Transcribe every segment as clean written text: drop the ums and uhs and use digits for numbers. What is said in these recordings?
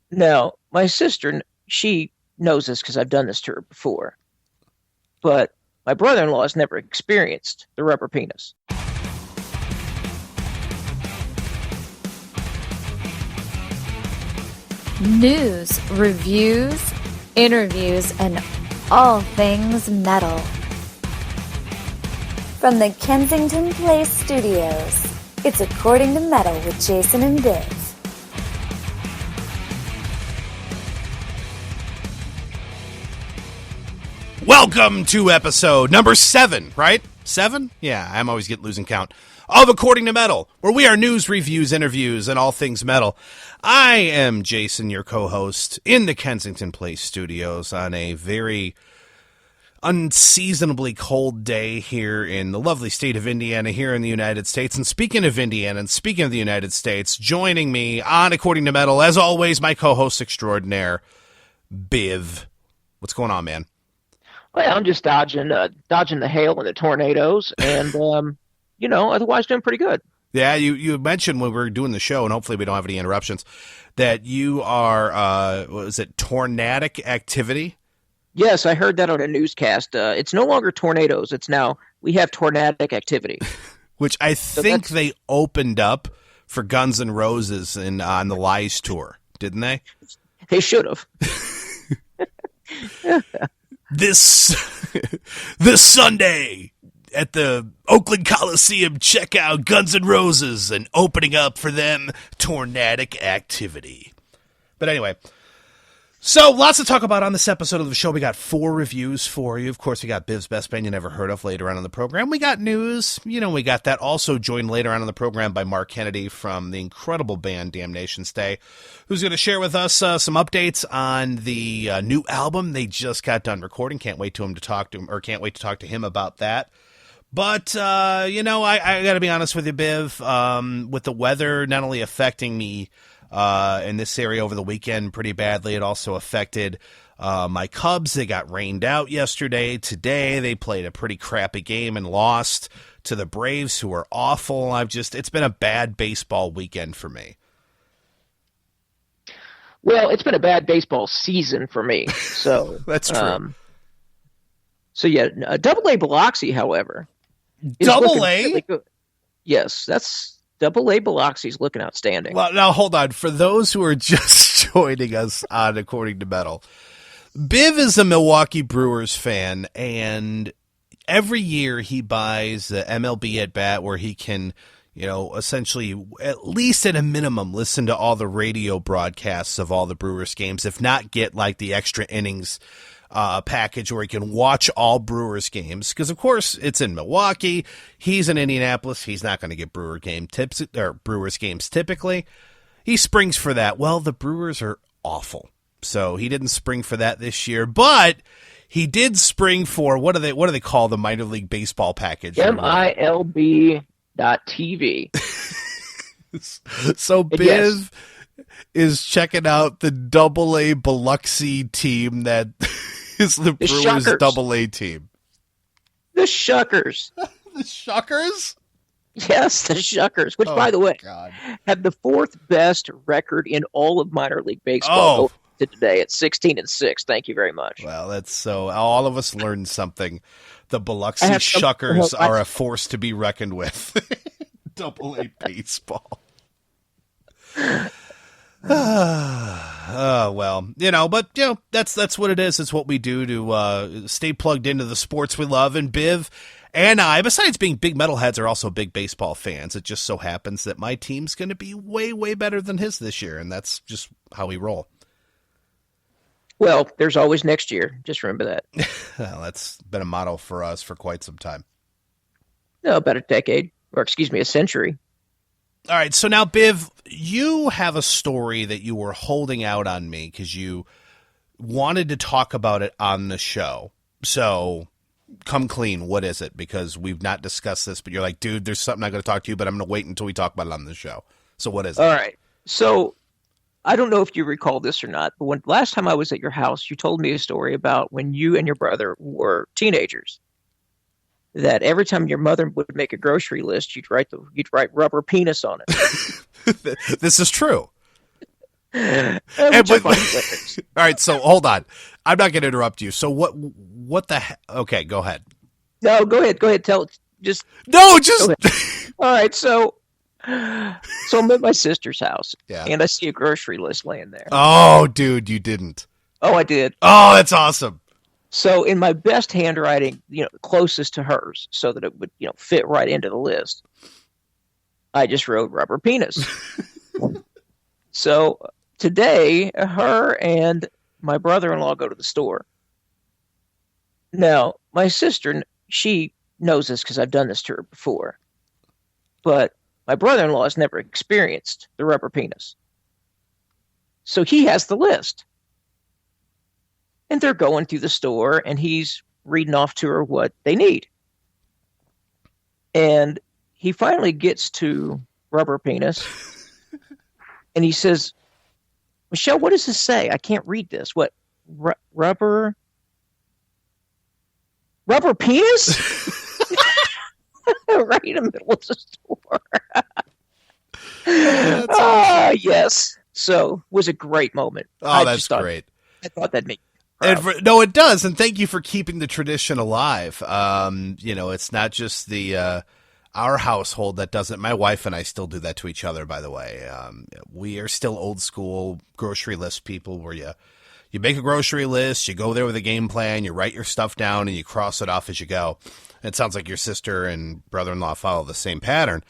Now, my sister, she knows this because I've done this to her before, but my brother-in-law has never experienced the rubber penis. News, reviews, interviews, and all things metal. From the Kensington Place Studios, it's According to Metal with Jason and Biv. Welcome to episode number 7, right? 7? Yeah, I'm always losing count. Of According to Metal, where we are news, reviews, interviews, and all things metal. I am Jason, your co-host, in the Kensington Place Studios on a very unseasonably cold day here in the lovely state of Indiana, here in the United States. And speaking of Indiana and speaking of the United States, joining me on According to Metal, as always, my co-host extraordinaire, Biv. What's going on, man? Well, I'm just dodging the hail and the tornadoes, and otherwise doing pretty good. Yeah, you mentioned when we were doing the show, and hopefully we don't have any interruptions, that you are, tornadic activity? Yes, I heard that on a newscast. It's no longer tornadoes. It's now we have tornadic activity. Which I think they opened up for Guns N' Roses on the Lies tour, didn't they? They should have. This Sunday at the Oakland Coliseum, check out Guns N' Roses and opening up for them tornadic activity. But anyway, so lots to talk about on this episode of the show. We got 4 reviews for you. Of course, we got Biv's Best Band You Never Heard Of later on in the program. We got news. We got that. Also joined later on in the program by Mark Kennedy from the incredible band Damnation, who's going to share with us some updates on the new album they just got done recording. Can't wait to talk to him about that. But, I got to be honest with you, Biv, with the weather not only affecting me in this area over the weekend pretty badly, it also affected my Cubs. They got rained out yesterday. Today, they played a pretty crappy game and lost to the Braves, who are awful. It's been a bad baseball weekend for me. Well, it's been a bad baseball season for me. So that's true. Double A Biloxi, however. Double A? Really good. Yes, that's Double A Biloxi's looking outstanding. Well, now hold on. For those who are just joining us on According to Metal, Biv is a Milwaukee Brewers fan, and every year he buys the MLB at bat where he can, essentially, at least at a minimum, listen to all the radio broadcasts of all the Brewers games, if not get like the extra innings package where he can watch all Brewers games, because of course it's in Milwaukee. He's in Indianapolis. He's not going to get Brewers games typically. He springs for that. Well, the Brewers are awful, so he didn't spring for that this year, but he did spring for what do they call the minor league baseball package? MILB.TV. So Biv is checking out the Double A Biloxi team that is the Brewers Shuckers. Double A team. The Shuckers. The Shuckers? Yes, the Shuckers, which, by the way, God, have the 4th best record in all of minor league baseball today at 16-6. Thank you very much. Well, that's so. All of us learned something. The Biloxi Shuckers are a force to be reckoned with. Double A baseball. Well, that's what it is. It's what we do to stay plugged into the sports we love. And Biv and I, besides being big metalheads, are also big baseball fans. It just so happens that my team's going to be way, way better than his this year, and that's just how we roll. Well, there's always next year. Just remember that. Well, that's been a motto for us for quite some time. No, about a decade, or a century. All right, so now, Biv, you have a story that you were holding out on me because you wanted to talk about it on the show. So come clean. What is it? Because we've not discussed this, but you're like, dude, there's something I'm going to talk to you, but I'm going to wait until we talk about it on the show. So what is it? All right. So I don't know if you recall this or not, but last time I was at your house, you told me a story about when you and your brother were teenagers. That every time your mother would make a grocery list, you'd write rubber penis on it. This is true. Which I find hilarious. All right, so hold on. I'm not going to interrupt you. So what the heck? Okay, go ahead. No, go ahead. Tell it. Just No, all right. So I'm at my sister's house, Yeah. and I see a grocery list laying there. Oh, dude, you didn't. Oh, I did. Oh, that's awesome. So in my best handwriting, closest to hers, so that it would, fit right into the list, I just wrote rubber penis. So today, her and my brother-in-law go to the store. Now, my sister, she knows this because I've done this to her before. But my brother-in-law has never experienced the rubber penis. So he has the list. And they're going through the store, and he's reading off to her what they need. And he finally gets to rubber penis, and he says, Michelle, what does this say? I can't read this. What? Rubber penis? Right in the middle of the store. Awesome. Yes. So it was a great moment. Oh, that's great. I thought that'd make no, it does, and thank you for keeping the tradition alive. It's not just the our household that does it. My wife and I still do that to each other, by the way. We are still old school grocery list people where you make a grocery list, you go there with a game plan, you write your stuff down, and you cross it off as you go. It sounds like your sister and brother-in-law follow the same pattern.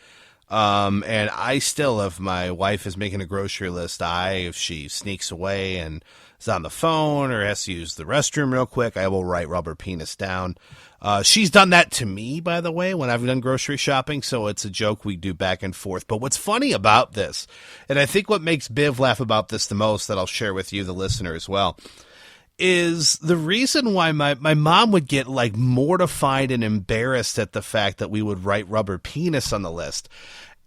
And I still, if my wife is making a grocery list, if she sneaks away and is on the phone or has to use the restroom real quick, I will write rubber penis down. She's done that to me, by the way, when I've done grocery shopping, so it's a joke we do back and forth. But what's funny about this, and I think what makes Biv laugh about this the most, that I'll share with you, the listener, as well, is the reason why my mom would get like mortified and embarrassed at the fact that we would write rubber penis on the list.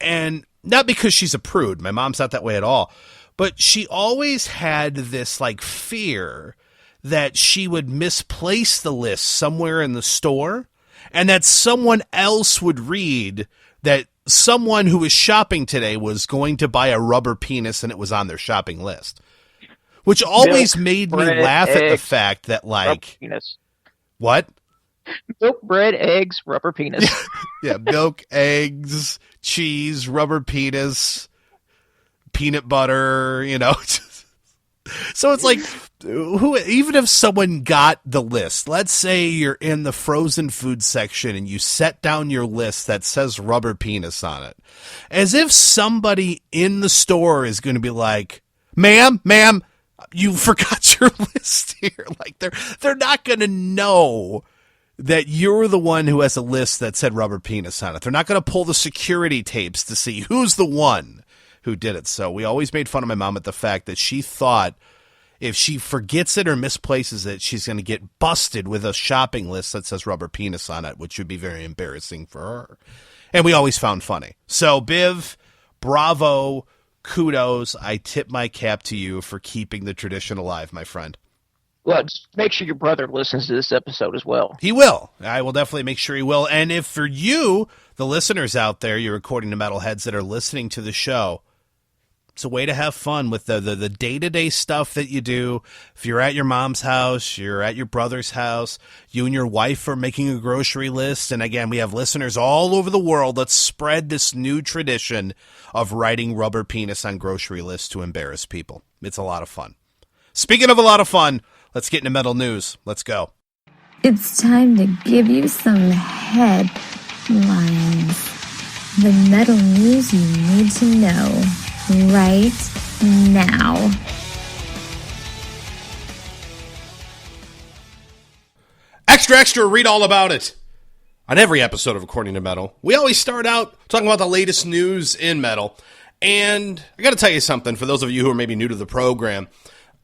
And not because she's a prude. My mom's not that way at all. But she always had this like fear that she would misplace the list somewhere in the store and that someone else would read that someone who was shopping today was going to buy a rubber penis and it was on their shopping list. Which always made me laugh at the fact that, like, penis. What? Milk, bread, eggs, rubber penis. Yeah, milk, eggs, cheese, rubber penis, peanut butter, So it's like, even if someone got the list, let's say you're in the frozen food section and you set down your list that says rubber penis on it, as if somebody in the store is going to be like, ma'am, you forgot your list here. Like they're not going to know that you're the one who has a list that said rubber penis on it. They're not going to pull the security tapes to see who's the one who did it. So we always made fun of my mom at the fact that she thought if she forgets it or misplaces it, she's going to get busted with a shopping list that says rubber penis on it, which would be very embarrassing for her. And we always found funny. So Biv, bravo. Kudos. I tip my cap to you for keeping the tradition alive, my friend. Well, just make sure your brother listens to this episode as well. He will. I will definitely make sure he will. And if for you, the listeners out there, you're according to metalheads that are listening to the show, it's a way to have fun with the day-to-day stuff that you do. If you're at your mom's house, you're at your brother's house, you and your wife are making a grocery list. And again, we have listeners all over the world. Let's spread this new tradition of writing rubber penis on grocery lists to embarrass people. It's a lot of fun. Speaking of a lot of fun, let's get into metal news. Let's go. It's time to give you some headlines. The metal news you need to know right now. Extra, extra, read all about it. On every episode of According to Metal, we always start out talking about the latest news in metal. And I got to tell you something, for those of you who are maybe new to the program,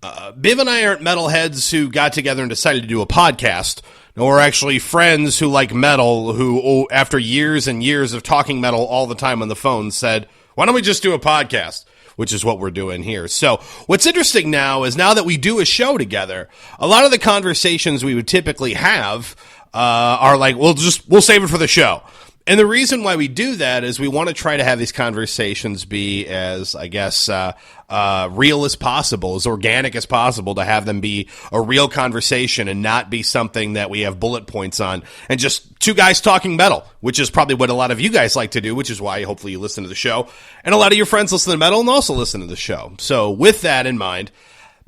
Biv and I aren't metalheads who got together and decided to do a podcast. No, we're actually friends who like metal, who, after years and years of talking metal all the time on the phone, said, why don't we just do a podcast? Which is what we're doing here. So what's interesting now is now that we do a show together, a lot of the conversations we would typically have are like, we'll save it for the show. And the reason why we do that is we want to try to have these conversations be as, I guess, real as possible, as organic as possible, to have them be a real conversation and not be something that we have bullet points on and just two guys talking metal, which is probably what a lot of you guys like to do, which is why hopefully you listen to the show. And a lot of your friends listen to metal and also listen to the show. So with that in mind,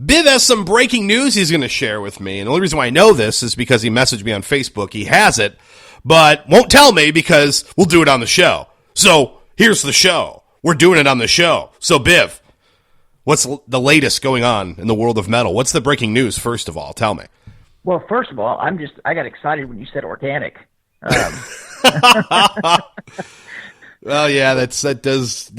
Biv has some breaking news he's going to share with me. And the only reason why I know this is because he messaged me on Facebook. He has it, but won't tell me because we'll do it on the show. So here's the show. We're doing it on the show. So Biv, what's the latest going on in the world of metal? What's the breaking news, first of all? Tell me. Well, first of all, I got excited when you said organic. Well, yeah, that does.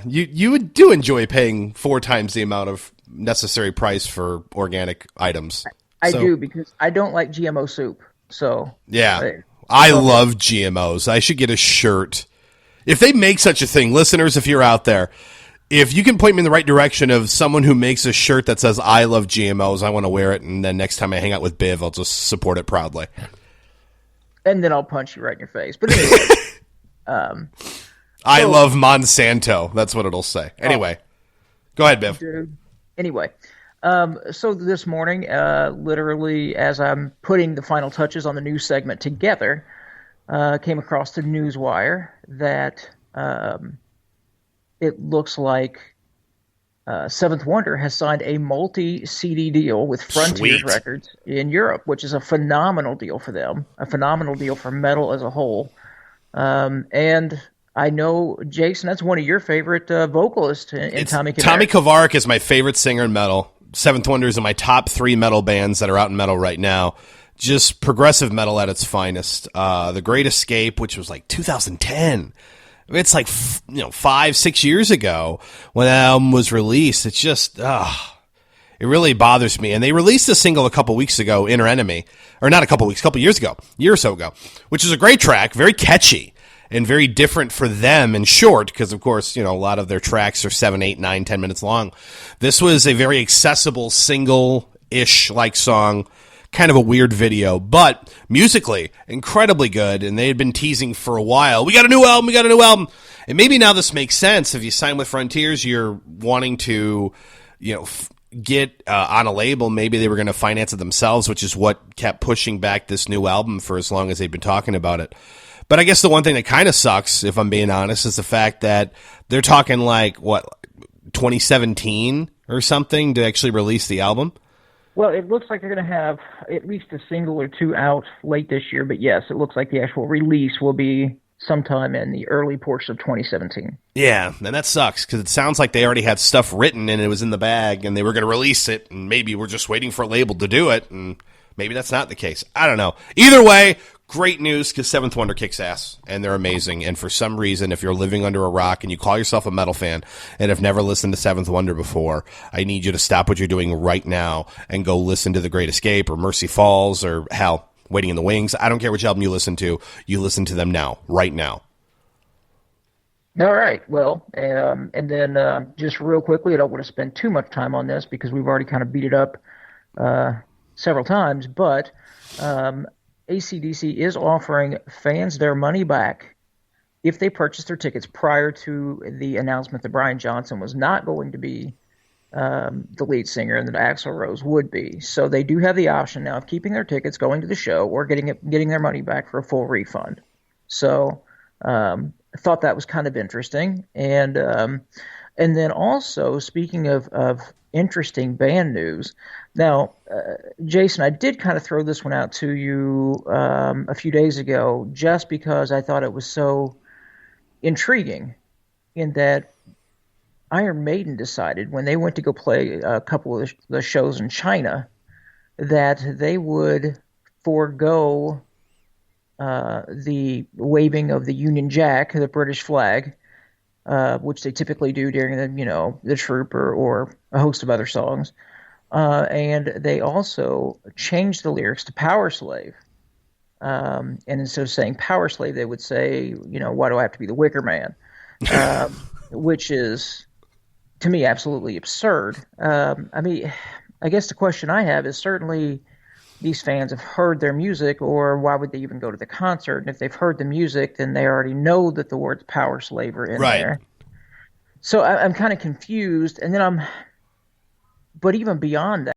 You do enjoy paying 4 times the amount of necessary price for organic items. I do, because I don't like GMO soup. So yeah, I love GMOs. I should get a shirt. If they make such a thing, listeners, if you're out there, if you can point me in the right direction of someone who makes a shirt that says I love GMOs, I want to wear it, and then next time I hang out with Biv, I'll just support it proudly. And then I'll punch you right in your face. But anyway, I love Monsanto. That's what it'll say. Anyway, go ahead, Biv. Dude. Anyway, so this morning, literally as I'm putting the final touches on the news segment together, came across the newswire that it looks like Seventh Wonder has signed a multi-CD deal with Frontiers Records in Europe, which is a phenomenal deal for them, a phenomenal deal for metal as a whole. And I know, Jason, that's one of your favorite vocalists in Tommy Kavarik. Tommy Kavarik is my favorite singer in metal. Seventh Wonder is in my top 3 metal bands that are out in metal right now. Just progressive metal at its finest. The Great Escape, which was like 2010. It's like 5-6 years ago when that album was released. It's just, it really bothers me. And they released a single a couple weeks ago, Inner Enemy, or not a couple years ago, a year or so ago, which is a great track, very catchy and very different for them and short, because of course, a lot of their tracks are 7, 8, 9, 10 minutes long. This was a very accessible single-ish like song, kind of a weird video, but musically incredibly good. And they had been teasing for a while, we got a new album. And maybe now this makes sense. If you sign with Frontiers, you're wanting to, get on a label. Maybe they were going to finance it themselves, which is what kept pushing back this new album for as long as they've been talking about it. But I guess the one thing that kind of sucks, if I'm being honest, is the fact that they're talking 2017 or something to actually release the album. Well, it looks like they're going to have at least a single or 2 out late this year. But yes, it looks like the actual release will be sometime in the early portion of 2017. Yeah, and that sucks because it sounds like they already had stuff written and it was in the bag and they were going to release it, and maybe we're just waiting for a label to do it, and maybe that's not the case. I don't know. Either way, great news, because Seventh Wonder kicks ass, and they're amazing. And for some reason, if you're living under a rock and you call yourself a metal fan and have never listened to Seventh Wonder before, I need you to stop what you're doing right now and go listen to The Great Escape or Mercy Falls or, hell, Waiting in the Wings. I don't care which album you listen to them now, right now. All right. Well, and then just real quickly, I don't want to spend too much time on this because we've already kind of beat it up several times, but AC/DC is offering fans their money back if they purchase their tickets prior to the announcement that Brian Johnson was not going to be the lead singer and that Axl Rose would be. So they do have the option now of keeping their tickets, going to the show, or getting their money back for a full refund. So I thought that was kind of interesting. And then also, speaking of interesting band news, now, Jason, I did kind of throw this one out to you a few days ago just because I thought it was so intriguing in that Iron Maiden decided when they went to go play a couple of the shows in China that they would forego the waving of the Union Jack, the British flag, which they typically do during the Trooper or a host of other songs. And they also changed the lyrics to Power Slave. And instead of saying Power Slave, they would say, why do I have to be the Wicker Man? Which is, to me, absolutely absurd. I guess the question I have is certainly these fans have heard their music, or why would they even go to the concert? And if they've heard the music, then they already know that the words power slave are in Right. there. So I'm kind of confused. And then but even beyond